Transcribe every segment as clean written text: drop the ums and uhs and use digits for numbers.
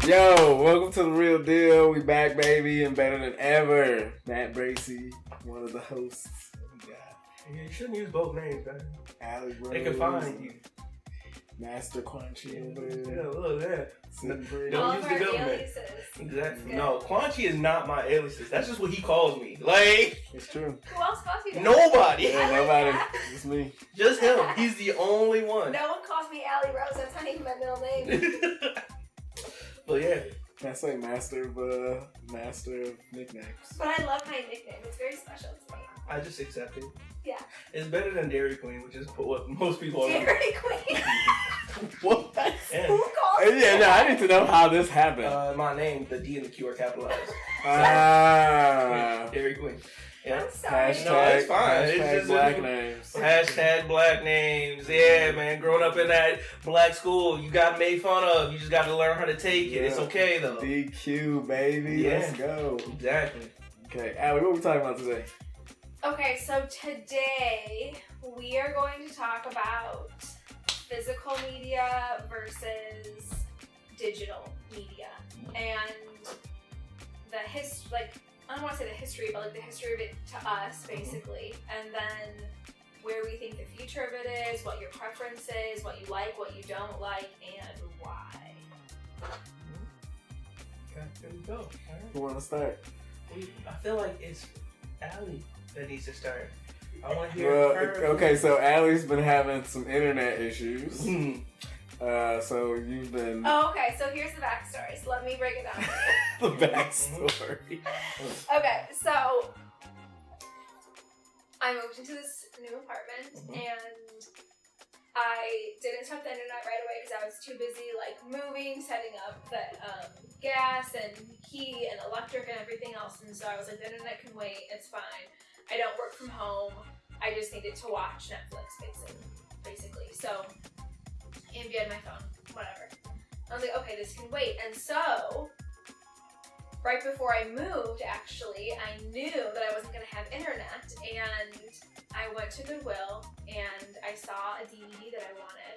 Yo, welcome to The Real Deal. We back, baby, and better than ever. Matt Bracey, one of the hosts. Yeah, you shouldn't use both names, man. Allie Rose. They can find you. Master Quanchi over there. Yeah, look at that. All Don't use of the our government. aliases. Exactly. No, Quanchi is not my aliases. That's just what he calls me. Like, It's true. Who else calls you that? nobody. Yeah, I like nobody. that. It's me. Just him. He's the only one. No one calls me Allie Rose. That's not even my middle name. But yeah. That's like master of nicknames. But I love my nickname. It's very special to me. I just accept it. Yeah. It's better than Dairy Queen, which is what most people are. Dairy Queen. What? Yeah. Who calls me Yeah, no, that? I need to know how this happened. My name, the D and the Q are capitalized. Dairy Queen. Yeah. I'm sorry. Hashtag, No, it's fine. It's hashtag just- black names. Hashtag black names. Yeah, man. Growing up in that black school, you got made fun of. You just got to learn how to take it. It's Yeah. okay, though. DQ, baby. Yeah. Let's go. Exactly. Okay, Allie, what are we talking about today? Okay, so today we are going to talk about physical media versus digital media and the I don't want to say the history, but like the history of it to us, basically, and then where we think the future of it is, what your preference is, what you like, what you don't like, and why. Okay, there we go. All right. Who want to start? I feel like it's Allie that needs to start. I want to hear Well, her. okay, so Allie's been having some internet issues. Hmm. So you've been Oh, okay, so here's the backstory, so let me break it down for you. the backstory. Okay, so I moved into this new apartment and I didn't set up the internet right away because I was too busy like moving, setting up the gas and heat and electric and everything else, and so I was like, the internet can wait, it's fine. I don't work from home. I just needed to watch Netflix basically. So, and be on my phone, whatever. I was like, okay, this can wait. And so, right before I moved, actually, I knew that I wasn't going to have internet, and I went to Goodwill, and I saw a DVD that I wanted,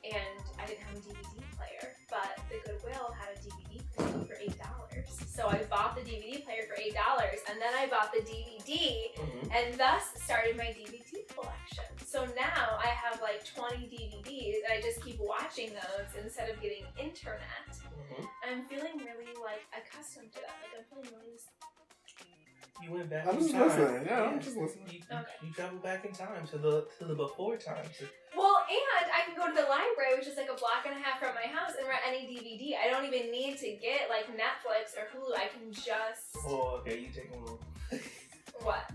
and I didn't have a DVD player, but the Goodwill had a DVD player for $8. So I bought the DVD player for $8, and then I bought the DVD, and thus started my DVD collection. So now I have like 20 DVDs, and I just keep watching those instead of getting internet. And I'm feeling really like accustomed to that. Like I'm feeling really. You went back I'm in just time. listening. Yeah, I'm just listening. You traveled back in time to the before times. Well, and I can go to the library, which is like a block and a half from my house, and rent any DVD. I don't even need to get like Netflix or Hulu. I can just. Oh, okay, you take one. What?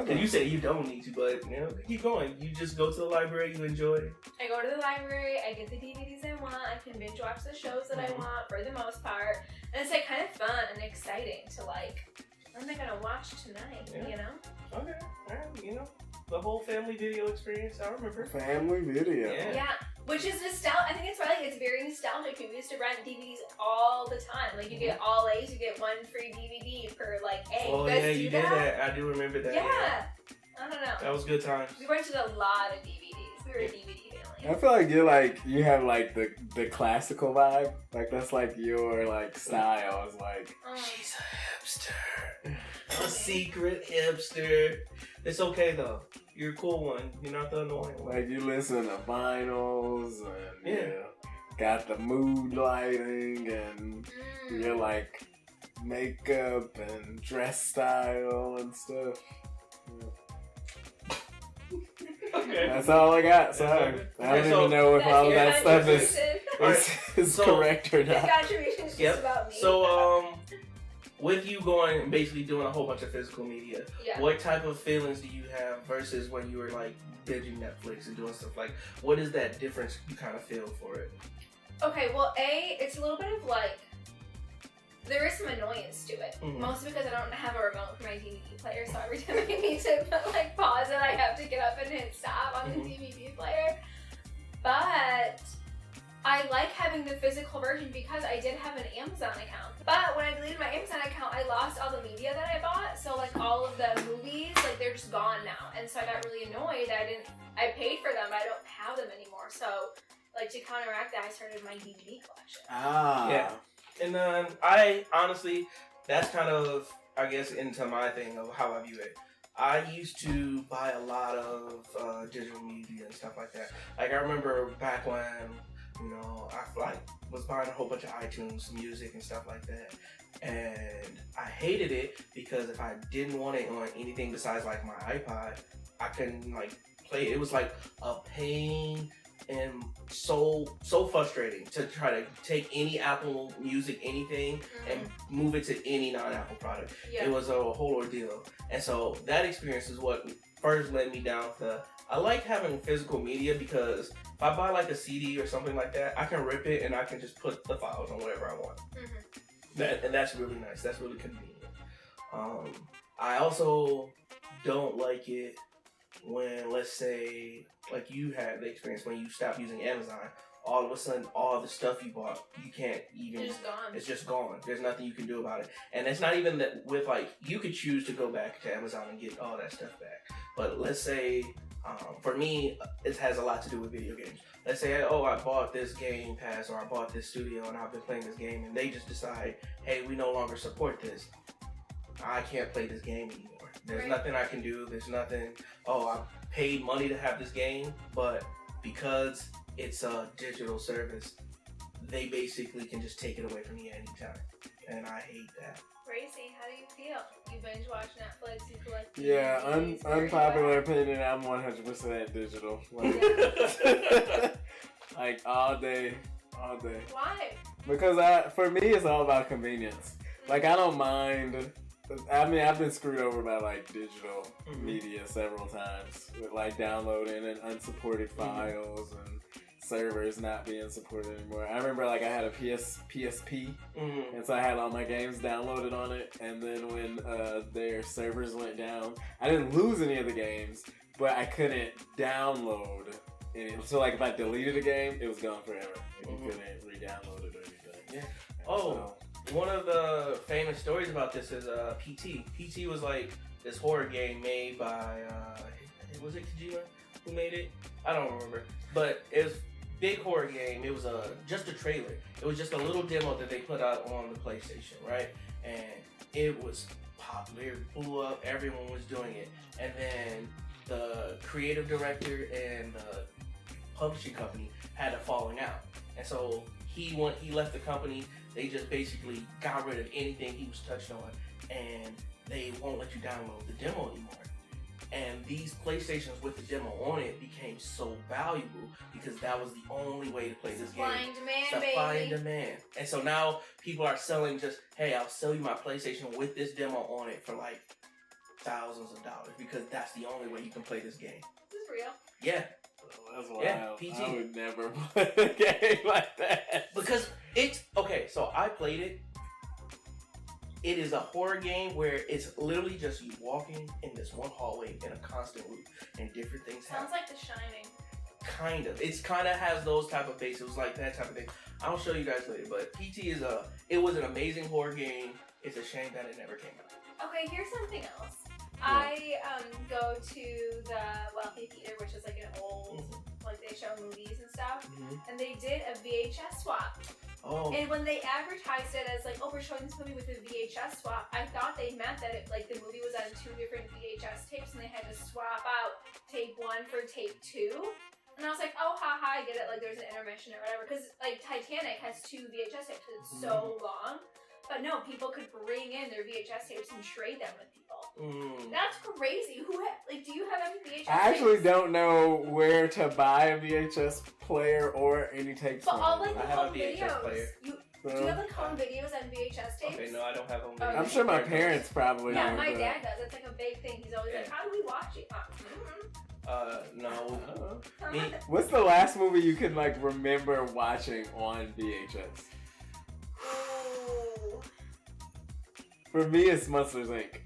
And you say you don't need to, but you know, keep going. You just go to the library, you enjoy it. I go to the library, I get the DVDs I want, I can binge watch the shows that I want for the most part, and it's like kind of fun and exciting to like, what am I gonna watch tonight, you know? Okay, alright, you know, the whole family video experience, I remember. Family video. Yeah. Which is nostalgic. I think it's probably it's very nostalgic. We used to rent DVDs all the time. Like you get all A's, you get one free DVD per like A. Oh you guys yeah, do you that? did that. I do remember that. Yeah. I don't know. That was good times. We rented a lot of DVDs. We were a DVD family. I feel like you have like the classical vibe. Like that's like your like style is like She's a hipster. A secret hipster. It's okay though. You're a cool one. You're not the annoying one. like you listen to vinyls and Yeah. got the mood lighting and your like makeup and dress style and stuff. Okay. That's all I got. Sorry, okay. I don't So- even know if That's all of your that stuff contribution. is So- correct or Your not. contribution is just about me. So with you going and basically doing a whole bunch of physical media, Yeah. what type of feelings do you have versus when you were like binging Netflix and doing stuff like? What is that difference you kind of feel for it? Okay, well, it's a little bit of like, there is some annoyance to it. Mostly because I don't have a remote for my DVD player, so every time I need to like pause it, I have to get up and hit stop on the DVD player. But I like having the physical version because I did have an Amazon account. But when I deleted my Amazon account, I lost all the media that I bought. So like all of the movies, like they're just gone now. And so I got really annoyed that I paid for them, but I don't have them anymore. So like to counteract that, I started my DVD collection. Ah. Yeah. And then I honestly, that's kind of, I guess, into my thing of how I view it. I used to buy a lot of digital media and stuff like that. Like I remember back when, I was buying a whole bunch of iTunes music and stuff like that. And I hated it because if I didn't want it on anything besides like my iPod, I couldn't like play it. It was like a pain and so frustrating to try to take any Apple Music anything and move it to any non-Apple product. Yeah. It was a whole ordeal. And so that experience is what first led me down to, I like having physical media because if I buy like a CD or something like that, I can rip it and I can just put the files on whatever I want. And that's really nice. That's really convenient. I also don't like it when, let's say, like you had the experience when you stopped using Amazon, all of a sudden, all the stuff you bought, you can't even, it's just gone. There's nothing you can do about it. And it's not even that with like, you could choose to go back to Amazon and get all that stuff back. But let's say, for me, it has a lot to do with video games. Let's say, oh, I bought this Game Pass or I bought this studio and I've been playing this game and they just decide, hey, we no longer support this. I can't play this game anymore. There's nothing I can do. There's nothing, oh, I paid money to have this game, but because it's a digital service, they basically can just take it away from me anytime. And I hate that. Racy, how do you feel? You binge watch Netflix, you collect DVDs. Yeah, unpopular opinion, I'm 100% digital. Like all day. Why? Because for me, it's all about convenience. Like I don't mind. I mean, I've been screwed over by like digital media several times with like downloading and unsupported files and servers not being supported anymore. I remember like I had a PSP and so I had all my games downloaded on it, and then when their servers went down, I didn't lose any of the games, but I couldn't download any. So like if I deleted a game, it was gone forever. You couldn't re-download it or anything. Yeah. One of the famous stories about this is PT. PT was like this horror game made by, was it Kojima who made it? I don't remember. But it was a big horror game. It was just a trailer. It was just a little demo that they put out on the PlayStation, right? And it was popular. It blew up. Everyone was doing it. And then the creative director and the publishing company had a falling out. And so he left the company. They just basically got rid of anything he was touched on, and they won't let you download the demo anymore. And these PlayStations with the demo on it became so valuable because that was the only way to play this game. Supply and demand. And so now people are selling just, hey, I'll sell you my PlayStation with this demo on it for like thousands of dollars because that's the only way you can play this game. Is this real? Yeah. That's wild. Yeah, PG. I would never play a game like that. Because it's, okay, so I played it. It is a horror game where it's literally just you walking in this one hallway in a constant loop and different things happen. Sounds like The Shining. Kind of. It's kind of has those type of bases. It was like that type of thing. I'll show you guys later, but PT it was an amazing horror game. It's a shame that it never came out. Okay, here's something else. I go to the Wealthy Theater, which is like an old, like they show movies and stuff, and they did a VHS swap. Oh. And when they advertised it as like, oh, we're showing this movie with a VHS swap, I thought they meant that it, like the movie was on 2 different VHS tapes and they had to swap out tape 1 for tape 2. And I was like, oh, haha, I get it. Like there's an intermission or whatever. Because like Titanic has 2 VHS tapes. It's so long. But no, people could bring in their VHS tapes and trade them with people. That's crazy. Do you have any VHS I actually don't know where to buy a VHS player or any tapes. But all like I have a VHS player. Do you have like home videos and VHS tapes? Okay, no, I don't have home videos. I'm sure my parents probably Yeah, do. my dad does. It's like a big thing. He's always like, how do we watch it? No. What's the last movie you can like remember watching on VHS? Ooh. For me, it's Monsters Inc.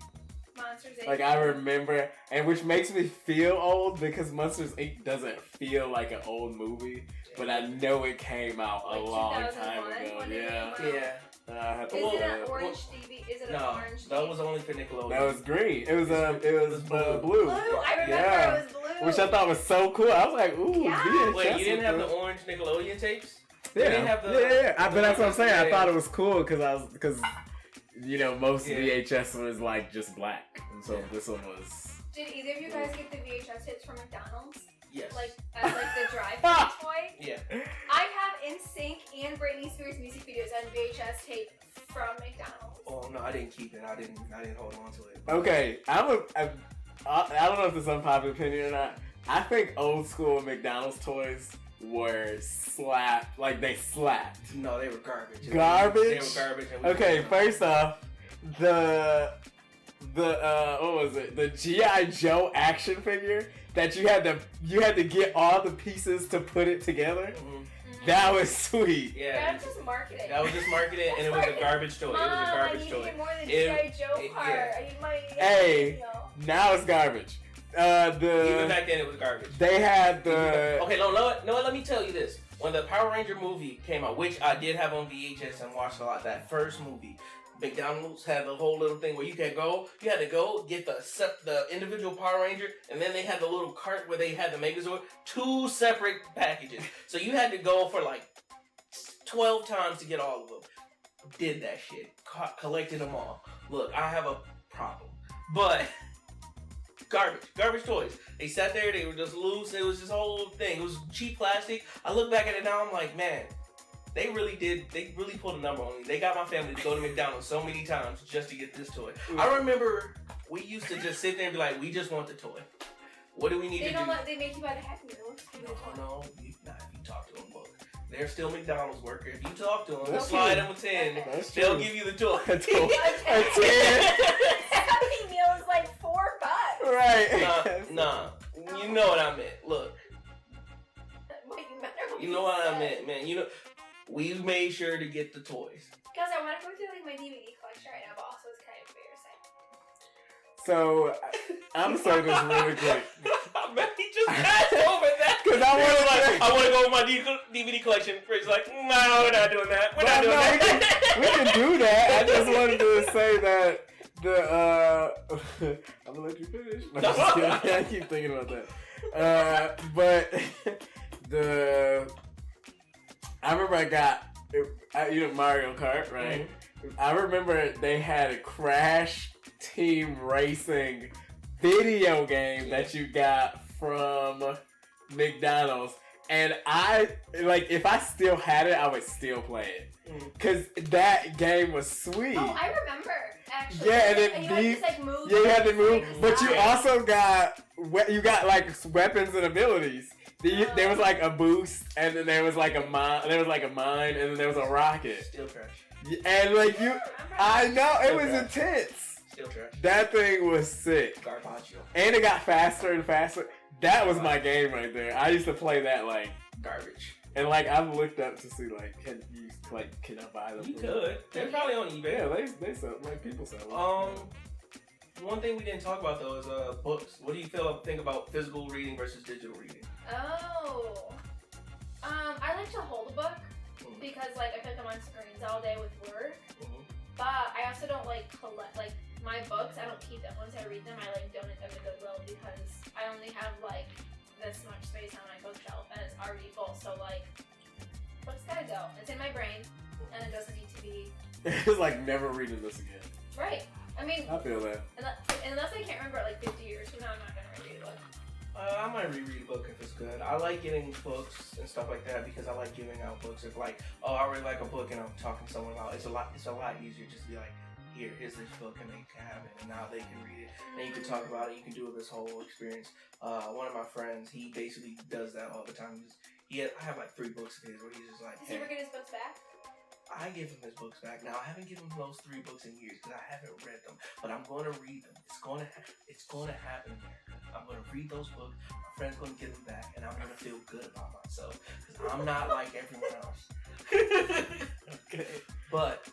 Monsters Inc. Like I remember, and which makes me feel old because Monsters Inc. doesn't feel like an old movie, but I know it came out a long time ago. Yeah. Is it an orange TV? Is it an orange TV? No, that was only for Nickelodeon. No, it was green. It was blue. Blue. I remember it was blue. Which I thought was so cool. I was like, ooh, VHS. Wait, you didn't have the orange Nickelodeon tapes? They didn't have the, But that's what I'm saying. I yeah. thought it was cool because most VHS was like just black, and so this one was. Did either of you guys get the VHS hits from McDonald's? Yes. Like as like the drive-thru toy? Yeah. I have NSYNC and Britney Spears music videos on VHS tape from McDonald's. Oh no, I didn't keep it. I didn't hold on to it. Okay, I don't know if this is unpopular opinion or not. I think old school McDonald's toys were slapped. Like they slapped. No, they were garbage. Garbage? They were garbage. And Okay, first off, the what was it? The G.I. Joe action figure that you had to get all the pieces to put it together. Mm-hmm. That was sweet. Yeah. That was just marketing. That was just marketing, and it was a garbage toy. Mom, It was a garbage I need toy. to get more than G.I. Joe part. Yeah. I need my. Hey, now it's garbage. Even back then, it was garbage. They had the. Okay, no, let me tell you this. When the Power Ranger movie came out, which I did have on VHS and watched a lot, that first movie, McDonald's had the whole little thing where you had to go get the individual Power Ranger, and then they had the little cart where they had the Megazord, 2 separate packages. So you had to go for like 12 times to get all of them. Did that shit. Collected them all. Look, I have a problem. But garbage toys. They sat there, they were just loose, it was this whole thing. It was cheap plastic. I look back at it now, I'm like, man, they really pulled a number on me. They got my family to go to McDonald's so many times just to get this toy. I remember we used to just sit there and be like, we just want the toy. What do we need to do? They make you buy the Happy Meal. No, if you talk to them, look. They're still McDonald's worker. If you talk to them, That's slide true. them a 10. That's They'll true. give you the toy. A 10. Happy Meal is like $4. Right. Nah. You know what I meant. Look. You know what I meant, man. You know, we made sure to get the toys. Guys, I want to go through like my DVD collection right now, but also it's kind of embarrassing. So I'm saying this really quick. Man, he just passed over that. Because I want to go with my DVD collection. Fridge like, no, we're not doing that. We're not doing that. We can do that. I just wanted to say that I'm gonna let you finish. No, I'm just kidding. I keep thinking about that. But I remember I got Mario Kart, right? Mm-hmm. I remember they had a Crash Team Racing video game that you got from McDonald's, and if I still had it, I would still play it because that game was sweet. Oh, I remember actually. Yeah, and it beat. Yeah, you had to move, but you also got like weapons and abilities. There was like a boost, and then there was like a mine, and then there was a rocket. Still trash. And like I know it Still was trash. Intense. Still trash. That thing was sick. Garbaggio. And it got faster and faster. That was my game right there. I used to play that like garbage. And like I've looked up to see like can I buy them? You could. They're probably on eBay. Yeah, they sell like people sell them. One thing we didn't talk about though is books. What do you think about physical reading versus digital reading? Oh. I like to hold a book because like I feel like I'm on screens all day with work. But I also don't like collect like my books. I don't keep them. Once I read them, I like donate them to Goodwill because I only have like this much space on my bookshelf and it's already full. So like, books gotta go. It's in my brain and it doesn't need to be. It's like never reading this again. Right. I mean, I feel that. Unless I can't remember like 50 years from now, I'm not gonna read a book. I might reread a book if it's good. I like getting books and stuff like that because I like giving out books. If like, I really like a book and I'm talking to someone about it, it's a lot easier just to be like, here's this book and they can have it and now they can read it and you can talk about it. You can do this whole experience. One of my friends, he basically does that all the time. I have like 3 books of his where he's just like, Does he ever get his books back? I give him his books back. Now I haven't given him those 3 books in years because I haven't read them, but I'm going to read them. It's going to happen, America. I'm going to read those books. My friend's going to get them back, and I'm going to feel good about myself because I'm not like everyone else. Okay. But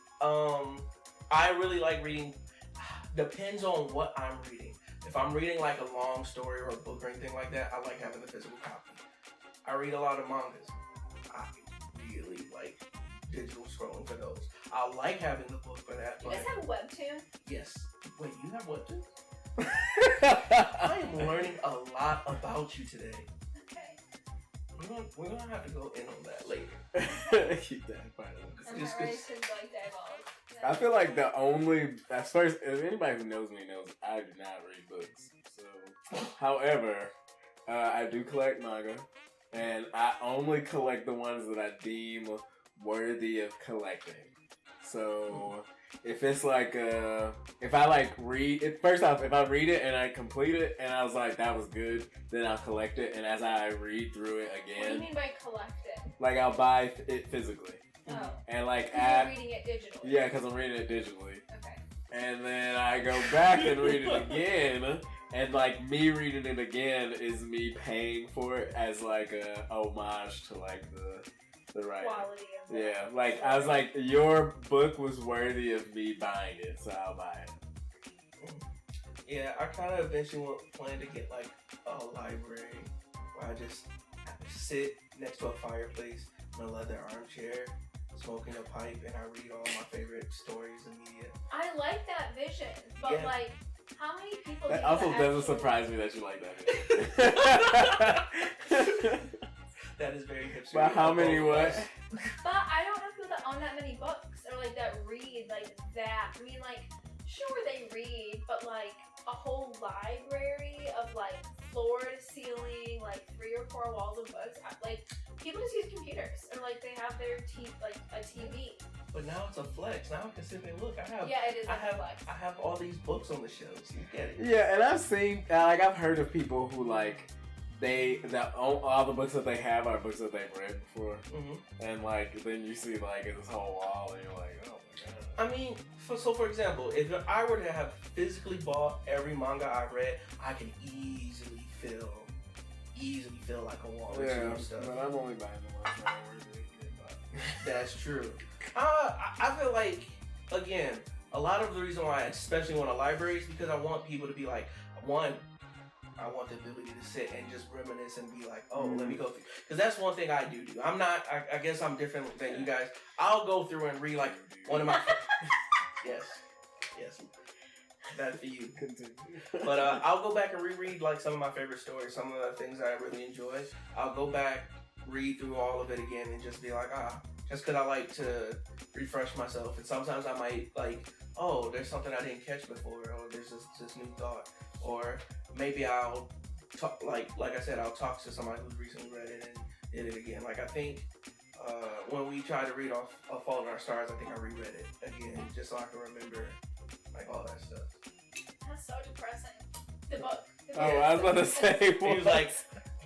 I really like reading. Depends on what I'm reading. If I'm reading like a long story or a book or anything like that, I like having the physical copy. I read a lot of mangas. I really like digital scrolling for those. I like having the book for that. You guys have Webtoon? Yes. Wait, you have Webtoon? I am learning a lot about you today. Okay. We're gonna have to go in on that later. Keep that part. I'm not ready to like divulge. No. I feel like the only, as far as anybody who knows me knows, I do not read books. So, however, I do collect manga, and I only collect the ones that I deem worthy of collecting. So, if it's like, if I like read it, first off, if I read it and I complete it and I was like, that was good, then I'll collect it. And as I read through it again. What do you mean by collect it? Like, I'll buy it physically. Oh. And like, you're reading it digitally. Yeah, because I'm reading it digitally. Okay. And then I go back and read it again. And like, me reading it again is me paying for it as like a homage to like the writing. Quality of it. Yeah, like I was like, your book was worthy of me buying it, so I'll buy it. Yeah, I kind of eventually plan to get like a library where I just sit next to a fireplace in a leather armchair, smoking a pipe, and I read all my favorite stories and media. I like that vision, but Yeah. like, how many people? That do also you doesn't actually- surprise me that you like that. That is very hipster. But how many what? But I don't know people that own that many books or like that read like that. I mean, like, sure they read, but like a whole library of like floor to ceiling, like 3 or 4 walls of books. Like, people just use computers or like they have their like a TV. But now it's a flex. Now I can sit there and look. Yeah, it is I like have a flex. I have all these books on the shelves. You get it? Yeah, and I've seen, like, I've heard of people who like all the books that they have are books that they've read before, and like then you see like this whole wall, and you're like, oh my god. I mean, for example, if I were to have physically bought every manga I read, I can easily fill like a wall with Yeah, stuff. but I'm only buying the ones that are worth it. That's true. I feel like, again, a lot of the reason why I especially want a library is because I want people to be like, one, I want the ability to sit and just reminisce and be like, oh, let me go through. Because that's one thing I do. I'm not, I guess I'm different than you guys. I'll go through and read like one of my, yes, that's for you. Continue. But I'll go back and reread like some of my favorite stories, some of the things that I really enjoy. I'll go back, read through all of it again, and just be like, just because I like to refresh myself. And sometimes I might like, oh, there's something I didn't catch before, or there's this new thought, or maybe I'll talk, like I said, I'll talk to somebody who's recently read it and did it again. Like I think when we tried to read off Fault in Our Stars, I think I reread it again just so I can remember like all that stuff. That's so depressing. The book. Oh, I was about to say. He was like,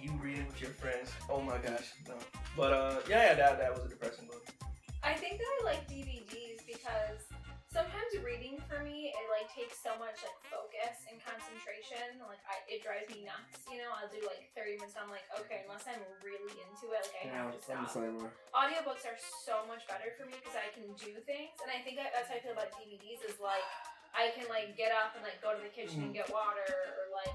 you read it with your friends. Oh my gosh, no. But yeah, that was a depressing book. I think that I like DVDs because sometimes reading for me, it like takes so much like focus and concentration. Like it drives me nuts. You know, I'll do like 30 minutes. I'm like, okay, unless I'm really into it, like I have to I'm the stop. same way. Audiobooks are so much better for me because I can do things, and I think that's how I feel about DVDs. Is like I can like get up and like go to the kitchen and get water, or like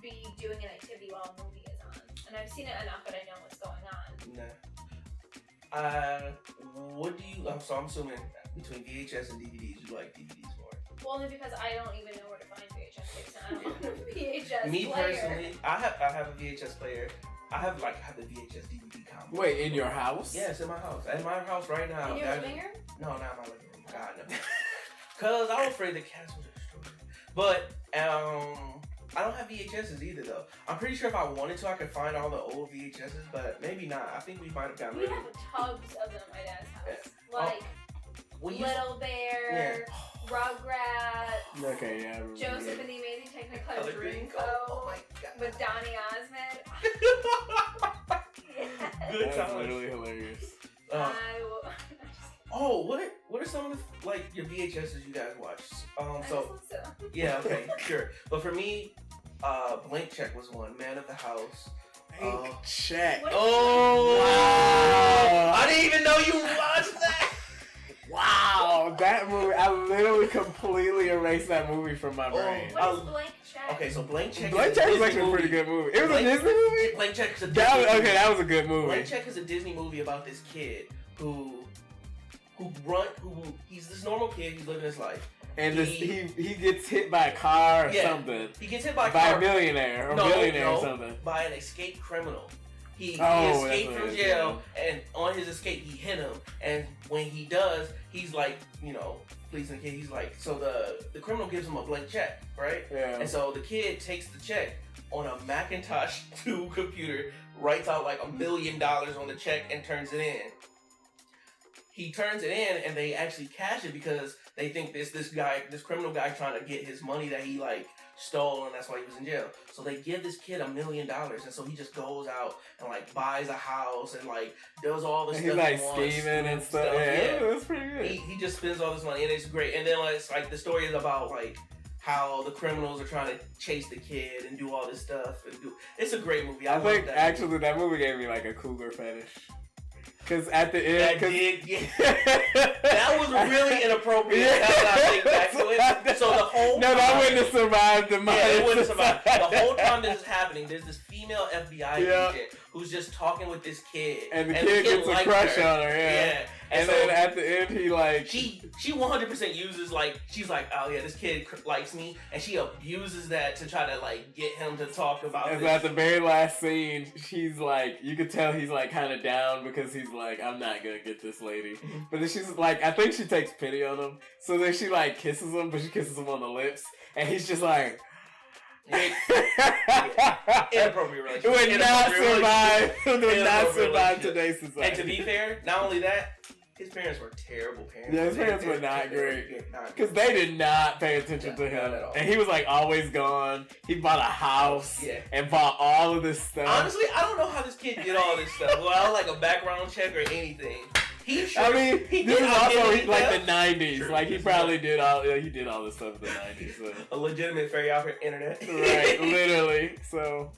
be doing an activity while a movie is on. And I've seen it enough that I know what's going on. Nah. What do you? So I'm assuming between VHS and DVDs, you like DVDs more. Well, only because I don't even know where to find VHS tapes, and I don't have a VHS Me player. personally, I have a VHS player. I have the VHS DVD combo. Wait, in your house? Yeah, it's in my house. In my house right now. In your living room? No, not my living room. God no. Cause I was afraid the cats would destroy it. But I don't have VHSs either though. I'm pretty sure if I wanted to, I could find all the old VHSs, but maybe not. I think we might have gotten We rid of have it. tubs of them at my dad's house. Yeah. Like We used- Little Bear, Rugrats, Okay, yeah. I remember Joseph that. and the Amazing Technicolor Color Dreamcoat. Dreamcoat Oh my god. with Donny Osmond. Good That's times. literally hilarious. Oh, what are some of the like your VHSs you guys watched? So yeah, okay, sure. But for me, Blank Check was one. Man of the House. Check. What- Oh Wow. I didn't even know you watched that. Wow, that movie, I literally completely erased that movie from my brain. What is Blank Check? Okay, so Blank Check. Blank is a Check was Disney actually a pretty movie. good movie. It was Blank- a Disney movie? Blank Check is a That was, Disney okay, that was a good movie. Blank Check is a Disney movie about this kid who he's this normal kid, he's living his life. And he gets hit by a car or something. He gets hit by a By car. a millionaire or billionaire or something. By an escaped criminal. He Oh, escaped that's from what it is, jail, and on his escape, he hit him. And when he does, he's like, you know, pleasing the kid. He's like, so the criminal gives him a blank check, right? Yeah. And so the kid takes the check on a Macintosh 2 computer, writes out like $1 million on the check, and turns it in. He turns it in, and they actually cash it because they think this criminal guy trying to get his money that he like stole, and that's why he was in jail. So they give this kid $1 million, and so he just goes out and like buys a house and like does all this stuff. He's like he wants, scheming and stuff. Yeah, that's pretty good. He just spends all this money, and it's great. And then it's like the story is about like how the criminals are trying to chase the kid and do all this stuff it's a great movie. I think actually that movie gave me like a cougar fetish. Cause at the end, that was really inappropriate. Now that I think back to it. So the whole that wouldn't have survived the money. Yeah, it wouldn't survive. The whole time this is happening, there's this female FBI agent who's just talking with this kid, and the kid gets a crush on her. Yeah. And so, then at the end, he like she 100% uses like she's like, oh yeah, this kid likes me, and she abuses that to try to like get him to talk about. And at the very last scene, she's like, you could tell he's like kind of down because he's like, I'm not gonna get this lady. But then she's like, I think she takes pity on him, so then she like kisses him, but she kisses him on the lips, and he's just like. Inappropriate relationship. It would not survive. It would not survive today's society. And to be fair, not only that, his parents were terrible parents. Yeah, his parents were not great. Because they did not pay attention to him. And he was like always gone. He bought a house and bought all of this stuff. Honestly, I don't know how this kid did all this stuff without like a background check or anything. This is also like the 90s. Sure, like he probably did all this stuff in the 90s. So. A legitimate fairy out for internet. Right, literally. So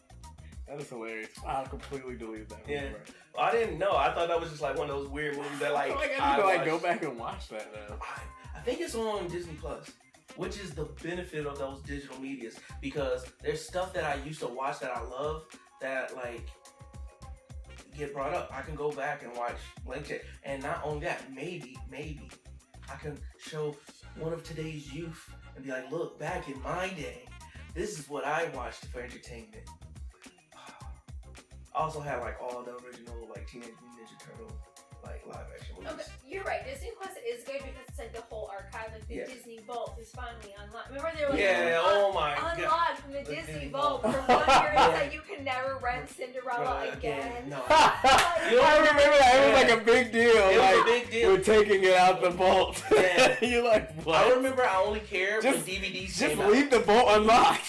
that is hilarious. I completely deleted that movie. Yeah. Well, I didn't know. I thought that was just like one of those weird movies that like I need to go back and watch that now. I think it's on Disney Plus, which is the benefit of those digital medias, because there's stuff that I used to watch that I love that like get brought up. I can go back and watch Blank Check, and not only that, maybe I can show one of today's youth and be like, look, back in my day, this is what I watched for entertainment. I also had like all the original like Teenage Mutant Ninja Turtle like live action movies. Okay, you're right. Disney Plus is good because it's like the whole archive, like the Disney Vault is finally unlocked. Remember they were like, unlocked from the Disney Vault for 1 year that you can never rent Cinderella again. No. I remember that. It was like a big deal. It was a big deal. We're taking it out the vault. Yeah. You're like, what? I remember I only cared when DVDs came out. Just leave the vault unlocked.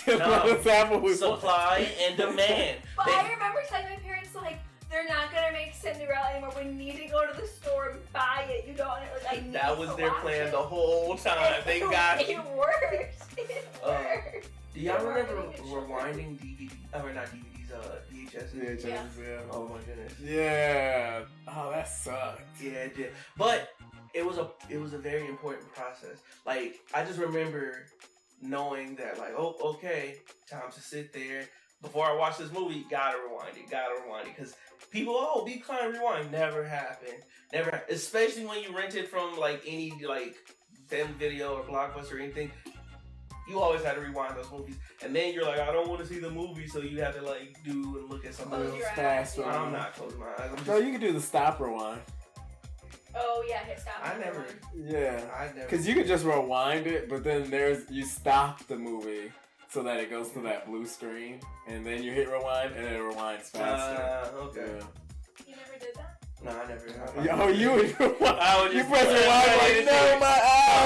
Supply and demand. But I remember telling my parents like, they're not gonna make Cinderella anymore. We need to go to the store and buy it. You don't like. I need that was their plan the whole time. They got it. Worked. It worked. Do y'all remember rewinding DVDs? Or not DVDs, VHS. Yeah. Oh my goodness. Yeah. Oh, that sucked. Yeah, it did. But it was a very important process. Like I just remember knowing that like, oh, okay, time to sit there. Before I watch this movie, gotta rewind it, because people, be kind of rewind. Never happened. Especially when you rent it from like any like Fem Video or Blockbuster or anything. You always had to rewind those movies, and then you're like, I don't want to see the movie, so you have to like do and look at something else fast. I'm not closing my eyes. No, you can do the stop rewind. Oh yeah, hit stop. I never. Because you could just rewind it, but then you stop the movie. So that it goes to that blue screen, and then you hit rewind, and it rewinds faster. Okay. Yeah. You never did that? No, I never. You press rewind like, no, my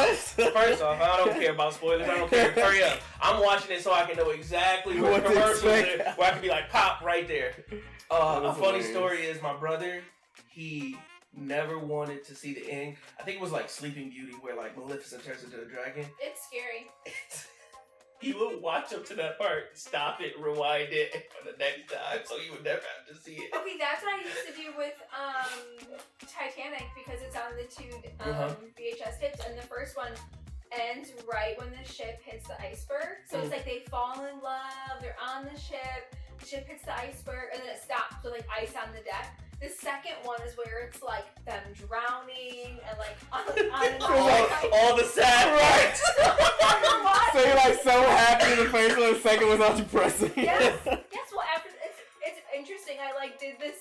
eyes. First off, I don't care about spoilers. I don't care. Hurry up. I'm watching it so I can know exactly what commercials are, where I can be like, pop right there. A funny story is my brother, he never wanted to see the end. I think it was like Sleeping Beauty, where like Maleficent turns into a dragon. It's scary. He would watch up to that part, stop it, rewind it for the next time, so he would never have to see it. Okay, that's what I used to do with Titanic, because it's on the two VHS tapes, and the first one ends right when the ship hits the iceberg. So it's like they fall in love, they're on the ship hits the iceberg, and then it stops with like ice on the deck. The second one is where it's like them drowning and like on all the sad parts. So you're like so happy the first one, the second was all depressing. Yes. Well, after it's interesting. I like did this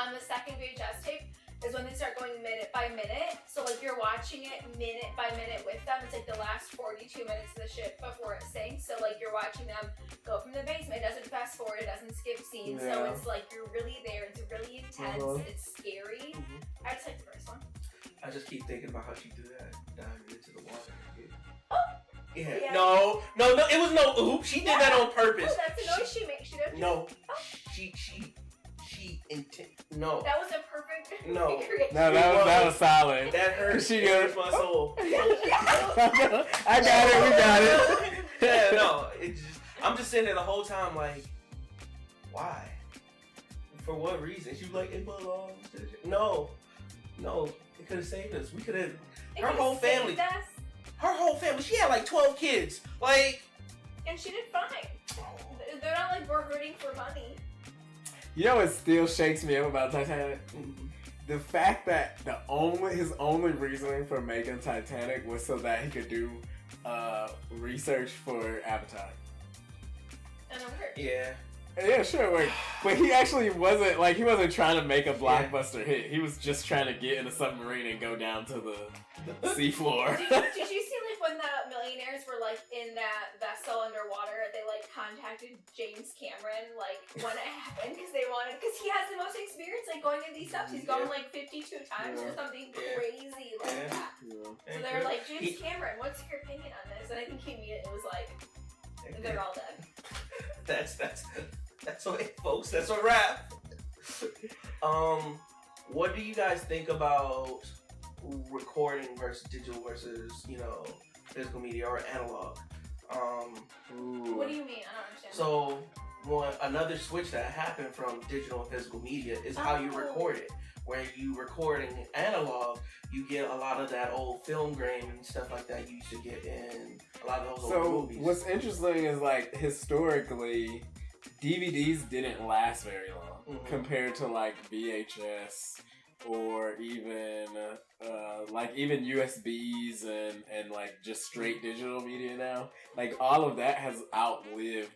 on the second VHS tape is when they start going minute by minute. So like you're watching it minute by minute with them. It's like the last 42 minutes of the ship before it sinks. So like you're watching them go from the basement. It doesn't fast forward. It doesn't skip scenes. Yeah. So it's like you're really there. It's really intense. It's scary. I just like the first one. I just keep thinking about how she threw that diamond into the water. Yeah. No. It was no oop. She did that on purpose. Oh, that's the noise she makes. She doesn't. No. No. That was a perfect. No. creation. No, that was solid. That hurt. She hurts goes, my soul. I got it. We got it. Yeah, no. I'm just sitting there the whole time like, why? For what reason? She was like, it belongs to the... No. It could have saved us. We could have... Her whole family. She had like 12 kids. Like... And she did fine. They're not like we're hurting for money. You know what still shakes me up about Titanic? The fact that his only reasoning for making Titanic was so that he could do research for Avatar. And it worked. Yeah. Yeah, sure it worked. But he actually wasn't trying to make a blockbuster hit. He was just trying to get in a submarine and go down to the seafloor. Did you see like when the millionaires were like in that vessel underwater, they like contacted James Cameron like when it happened because he has the most experience like going in these steps. He's gone like 52 times or something crazy like that. Yeah. So they were like, James Cameron, what's your opinion on this? And I think he immediately was like, they're all dead. That's what, folks. That's a wrap. What do you guys think about recording versus digital versus physical media or analog? What do you mean? I don't understand. So another switch that happened from digital and physical media is how you record it. Where you recording analog, you get a lot of that old film grain and stuff like that you used to get in a lot of those old movies. What's interesting is like historically, DVDs didn't last very long compared to like VHS or even USBs and like just straight digital media now. Like all of that has outlived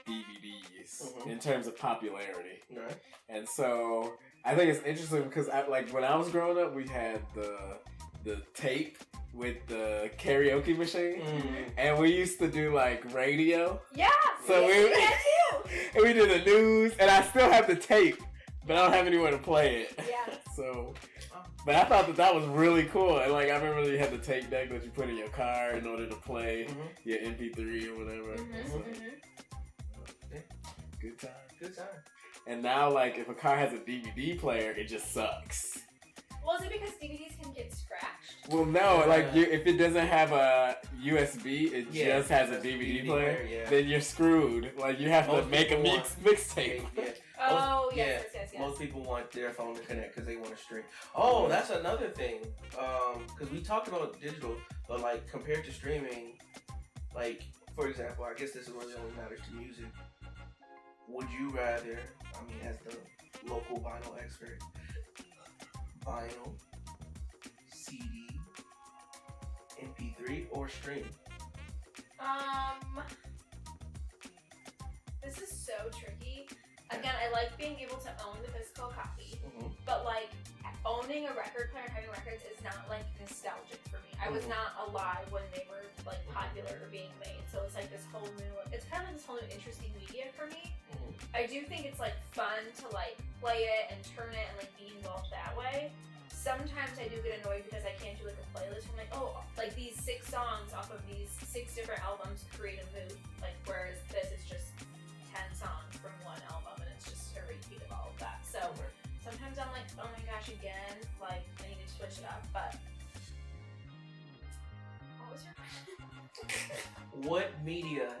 DVDs in terms of popularity. Right. And so I think it's interesting because when I was growing up, we had the tape with the karaoke machine, and we used to do like radio. Yeah. So we did the news, and I still have the tape, but I don't have anywhere to play it. Yeah. So, but I thought that was really cool, and like I remember you had the tape deck that you put in your car in order to play your MP3 or whatever. So, good time. And now, like, if a car has a DVD player, it just sucks. Well, is it because DVDs can get scratched? Well, no. If it doesn't have a USB, it just has a DVD player, then you're screwed. Like, you have to make a mixtape. Oh, yes. Most people want their phone to connect because they want to stream. Oh, that's another thing. Because we talked about digital, but, like, compared to streaming, like, for example, I guess this is really only matters to music. Would you rather, as the local vinyl expert, vinyl, CD, MP3, or stream? This is so tricky. Again, I like being able to own the physical copy, but like owning a record player and having records is not like nostalgic for me. I was not alive when they were like popular or being made, so it's like this whole new. It's kind of like this whole new interesting media for me. I do think it's like fun to like play it and turn it and like be involved that way. Sometimes I do get annoyed because I can't do like a playlist. I'm like, oh, like these 6 songs off of these 6 different albums create a mood. Like whereas this is just 10 songs from one album and it's just a repeat of all of that. So sometimes I'm like, oh my gosh, again, like I need to switch it up. But what was your question? What media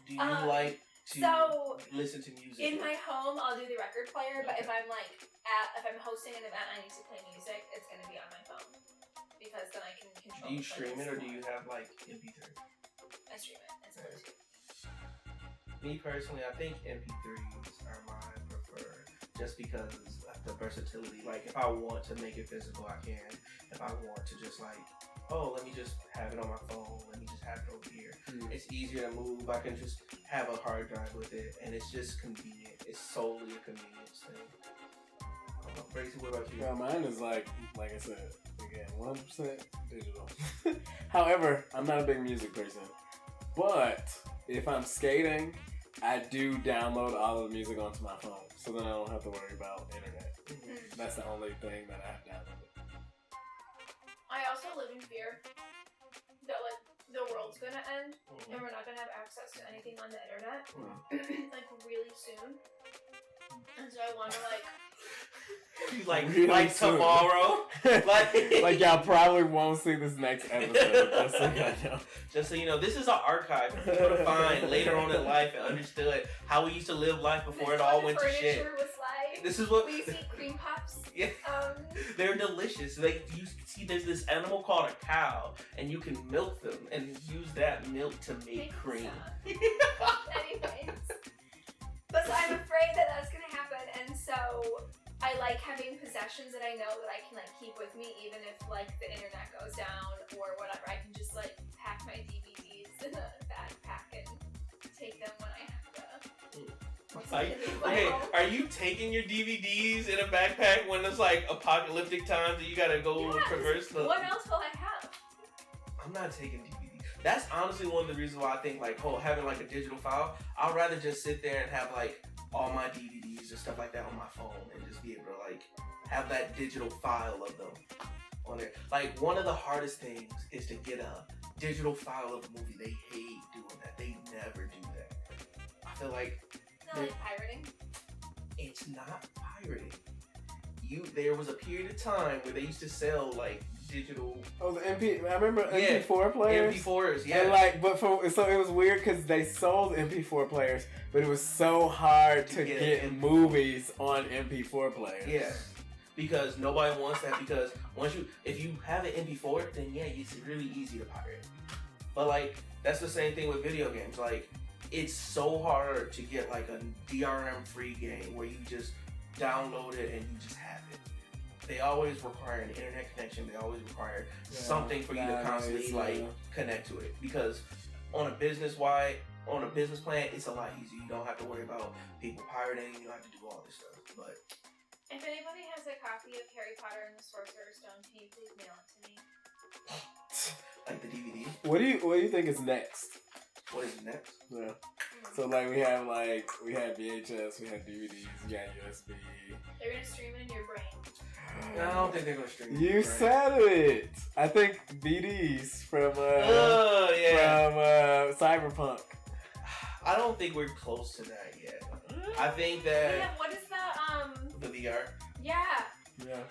do you like to listen to music? In my home, I'll do the record player, but if I'm like if I'm hosting an event and I need to play music, it's gonna be on my phone because then I can control. Do you stream it or do you have like MP3? I stream it. It's Bluetooth. Me personally, I think MP3s are my preferred, just because the versatility. Like if I want to make it physical, I can. If I want to just like, let me just have it on my phone. Let me just have it over here. It's easier to move. I can just have a hard drive with it, and it's just convenient. It's solely a convenience thing. Gracie, what about you? Yeah, mine is like I said, again, 100% digital. However, I'm not a big music person, but if I'm skating, I do download all of the music onto my phone, so then I don't have to worry about internet. Mm. That's the only thing that I have downloaded. I also live in fear that like the world's gonna end and we're not gonna have access to anything on the internet like really soon. And so I wanna like Really like soon. tomorrow. Like y'all probably won't see this next episode. Just so y'all know. Just so you know, this is an archive for people to find later on in life and understood how we used to live life before it all went to shit. Furniture was like. This is what We used to eat cream puffs. Yeah. They're delicious. You see, there's this animal called a cow, and you can milk them and use that milk to make cream. Anyways. But so I'm afraid that that's gonna happen, and so I like having possessions that I know that I can like keep with me, even if like the internet goes down or whatever. I can just like pack my DVDs in a backpack and take them when I have to. Like, okay, are you taking your DVDs in a backpack when it's like apocalyptic times and you gotta go traverse the? What else will I have? I'm not taking DVDs. That's honestly one of the reasons why I think like having like a digital file. I'd rather just sit there and have like all my DVDs and stuff like that on my phone and just be able to like have that digital file of them on there. Like one of the hardest things is to get a digital file of a movie. They hate doing that. They never do that. I feel like. No, like pirating? It's not pirating. There was a period of time where they used to sell like digital. Oh, the I remember MP4 players. MP4s, yeah. And like, so it was weird because they sold MP4 players, but it was so hard to get movies on MP4 players. Yeah, because nobody wants that. Because if you have an MP4, then yeah, it's really easy to pirate. But like, that's the same thing with video games. Like, it's so hard to get like a DRM free game where you just download it and you just have it. They always require an internet connection. They always require something for you to constantly connect to it. Because on a business plan, it's a lot easier. You don't have to worry about people pirating. You don't have to do all this stuff. But if anybody has a copy of Harry Potter and the Sorcerer's Stone, can you please mail it to me? Like the DVD. What do you think is next? What is next? Yeah. So like we have VHS, we have DVDs, we got USB. They're gonna stream it in your brain. I don't think they're gonna stream it. You said it. I think DVDs from Cyberpunk. I don't think we're close to that yet. I think that. Yeah, what is that? The VR. Yeah.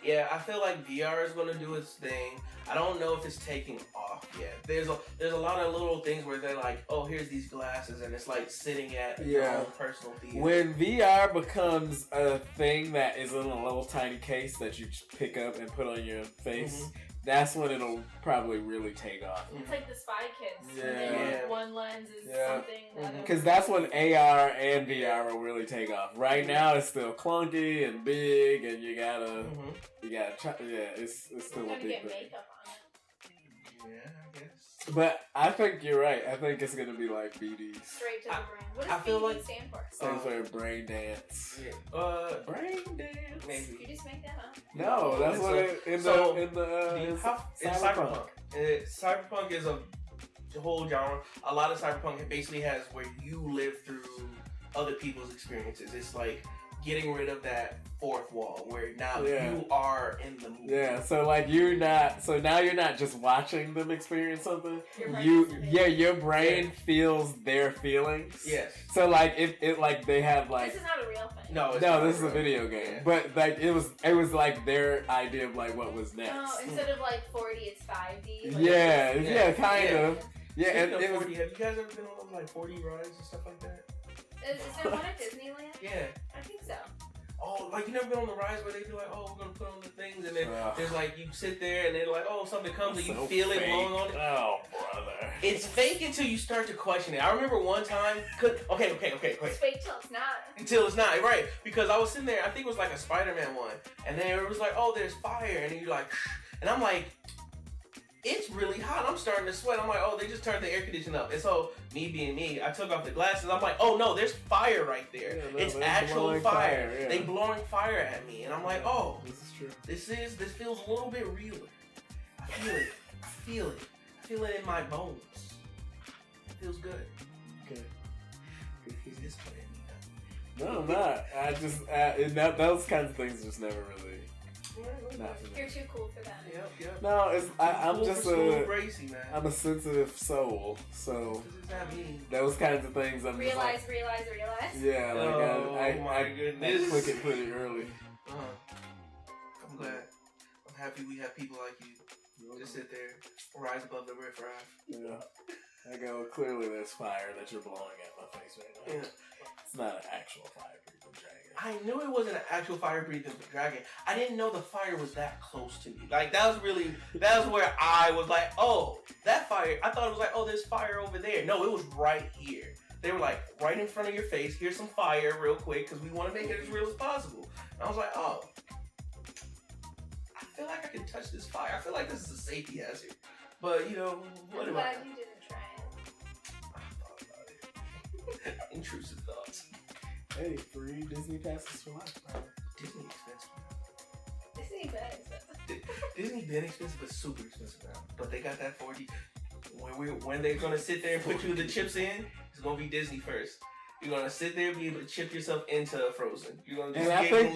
Yeah, I feel like VR is gonna do its thing. I don't know if it's taking off yet. There's a lot of little things where they're like, oh, here's these glasses, and it's like sitting at your own personal theater. When VR becomes a thing that is in a little tiny case that you pick up and put on your face, that's when it'll probably really take off. It's like the Spy Kids. Yeah. One lens is something. Because that's when AR and VR will really take off. Right now, it's still clunky and big, and you gotta try. Yeah, it's still a big get thing. makeup on it. Yeah, I guess. But I think you're right. I think it's gonna be like BDs. Straight to the brain. What does BD stand for? Stands for brain dance. Yeah. Brain dance. Maybe. Did you just make that up? No, that's what in Cyberpunk. Cyberpunk is a whole genre. A lot of Cyberpunk basically has where you live through other people's experiences. It's like getting rid of that fourth wall where now you are in the movie. Yeah, so like now you're not just watching them experience something. Your brain feels their feelings. Yes. So like it like they have like this is not a real thing. No, this is a video game. Yeah. But like it was like their idea of like what was next. Oh, instead of like 4D, it's 5D. Like kind of. Yeah, and it was. Have you guys ever been on like 4D rides and stuff like that? Is there one at Disneyland? Yeah. I think so. Oh, like you never been on the rides where they do like, oh, we're gonna put on the things, and then there's like you sit there and then like, oh, something comes and you feel it blowing on it. Oh, brother. It's fake until you start to question it. I remember one time. Okay. It's fake till it's not. Until it's not, right? Because I was sitting there. I think it was like a Spider-Man one, and then it was like, oh, there's fire, and you're like, and I'm like, it's really hot. I'm starting to sweat. I'm like, oh, they just turned the air conditioning up. And so, me being me, I took off the glasses. I'm like, oh no, there's fire right there. Yeah, no, it's actual fire. Yeah. They blowing fire at me. And I'm like, oh, this is true. this feels a little bit realer. I feel it. I feel it. I feel it in my bones. It feels good. Okay. He's just playing me. No, I'm not. I just those kinds of things just never really. Not for me. You're too cool for that. Yep. No, I'm Cool just for school, Gracie, man. I'm a sensitive soul, so What does that mean? those kinds of things I'm Realize. just like, yeah, like Oh, I my goodness. click it pretty early. I'm glad. I'm happy we have people like you. Just sit there, rise above the riffraff. Yeah. I go, clearly there's fire that you're blowing at my face right now. Yeah. It's not an actual fire-breathing dragon. I knew it wasn't an actual fire-breathing dragon. I didn't know the fire was that close to me. Like, that was where I was like, oh, that fire. I thought it was like, oh, there's fire over there. No, it was right here. They were like, right in front of your face. Here's some fire real quick because we want to make it as real as possible. And I was like, oh, I feel like I can touch this fire. I feel like this is a safety hazard. But, you know, what I'm am I? glad you didn't try it. I thought about it. Intrusive thoughts. Hey, free Disney passes for life, bro. Disney expensive. Disney been expensive. Disney been expensive, but super expensive now. But they got that 4D. When they're gonna sit there and put you the chips in, it's gonna be Disney first. You're gonna sit there and be able to chip yourself into Frozen. You're gonna just And I think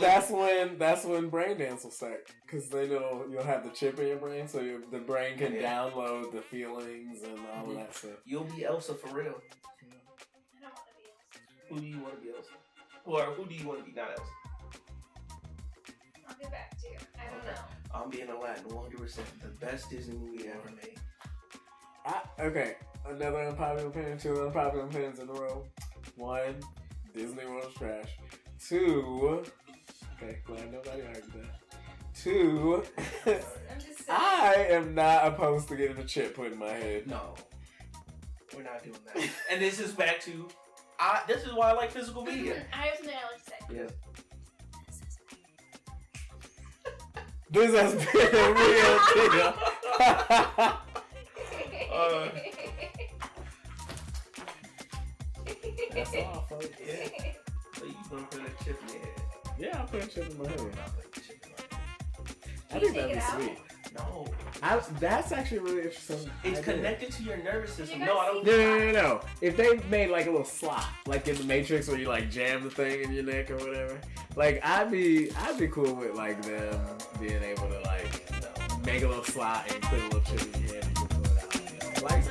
that's when brain dance will start, because they know you'll have the chip in your brain, so the brain can download the feelings and all of that stuff. You'll be Elsa for real. I don't want to be Elsa. Who do you want to be, Elsa? Or who do you want to be, not Elsa? I'll get back to you. I don't know. I'm being Aladdin, 100%. The best Disney movie ever made. Okay, another unpopular opinion, 2 unpopular opinions in a row. 1, Disney World's trash. 2, okay, glad nobody argued that. 2, I'm just saying. I am not opposed to getting a chip put in my head. No. We're not doing that. And this is back to, this is why I like physical media. I have something I like to say. Yes. This has been a real deal. That's all, folks. Yeah. So you gonna put a chip in your head? Yeah, I'll put a chip in my head. I'll put a chip in my head. I think that'd be sweet. No. That's actually really interesting. It's idea. connected to your nervous system. You No, guys I don't. No. If they made like a little slot, like in the Matrix where you like jam the thing in your neck or whatever, like I'd be cool with like them being able to like make a little slot and put a little chip in your head and you pull it out. Like